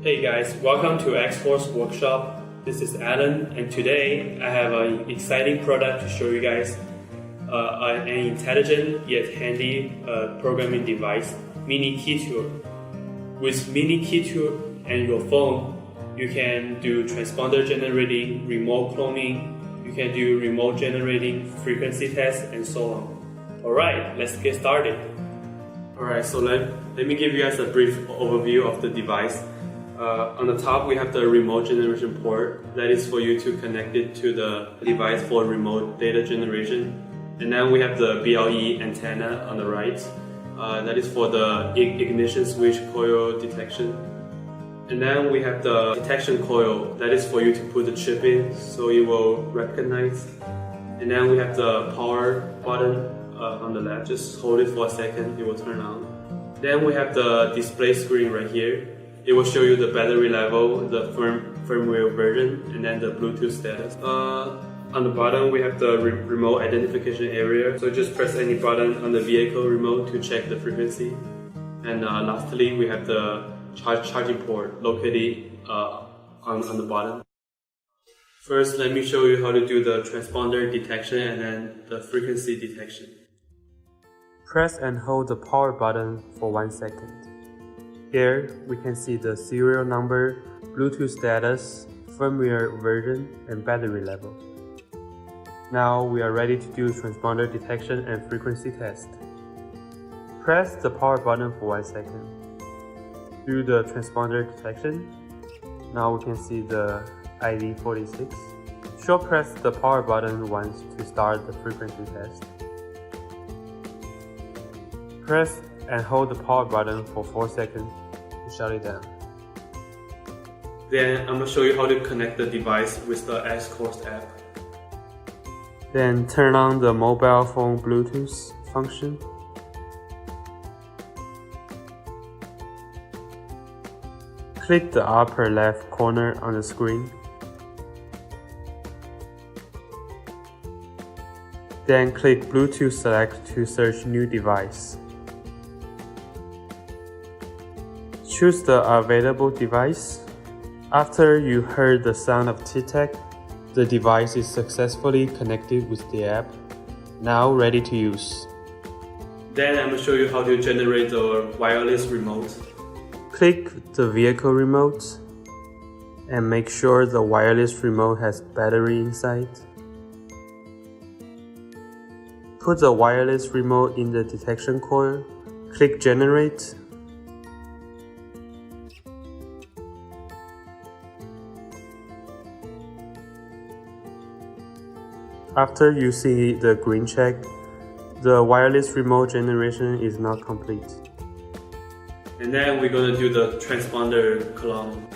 Hey guys, welcome to Xhorse workshop. This is Alan, and today I have an exciting product to show you guys. An intelligent yet handy programming device, Mini KeyTool. With Mini KeyTool and your phone, you can do transponder generating, remote cloning, you can do remote generating, frequency tests, and so on. Alright, let's get started. Alright, so let me give you guys a brief overview of the device. On the top we have the remote generation port. That is for you to connect it to the device for remote data generation. And then we have the BLE antenna on the right. That is for the ignition switch coil detection. And then we have the detection coil. That is for you to put the chip in so it will recognize. And then we have the power button on the left. Just hold it for a second, it will turn on. Then we have the display screen right here. It will show you the battery level, the firmware version, and then the Bluetooth status. On the bottom, we have the remote identification area. So just press any button on the vehicle remote to check the frequency. And lastly, we have the charging port located on the bottom. First, let me show you how to do the transponder detection and then the frequency detection. Press and hold the power button for 1 second. Here, we can see the serial number, Bluetooth status, firmware version, and battery level. Now we are ready to do transponder detection and frequency test. Press the power button for 1 second. Do the transponder detection. Now we can see the ID 46. Short press the power button once to start the frequency test. Press and hold the power button for 4 seconds to shut it down. Then I'm going to show you how to connect the device with the Xhorse app. Then turn on the mobile phone Bluetooth function. Click the upper left corner on the screen. Then click Bluetooth Select to search new device. Choose the available device. After you heard the sound of tic-tac, the device is successfully connected with the app, now ready to use. Then I'm going to show you how to generate the wireless remote. Click the vehicle remote and make sure the wireless remote has battery inside. Put the wireless remote in the detection coil. Click Generate. After you see the green check, the wireless remote generation is not complete. And then we're going to do the transponder clone.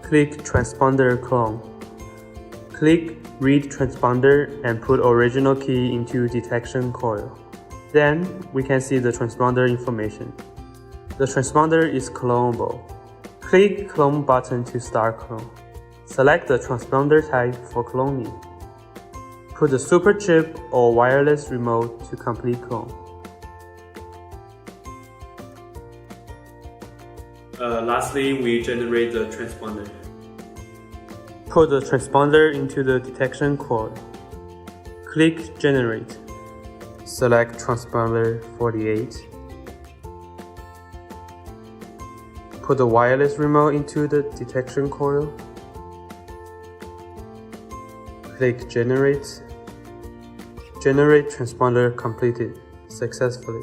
Click Transponder Clone. Click Read Transponder and put original key into detection coil. Then we can see the transponder information. The transponder is clonable. Click Clone button to start clone. Select the transponder type for cloning. Put the super chip or wireless remote to complete clone. Lastly, we generate the transponder. Put the transponder into the detection coil. Click Generate. Select transponder 48. Put the wireless remote into the detection coil. Click Generate. Generate transponder completed successfully.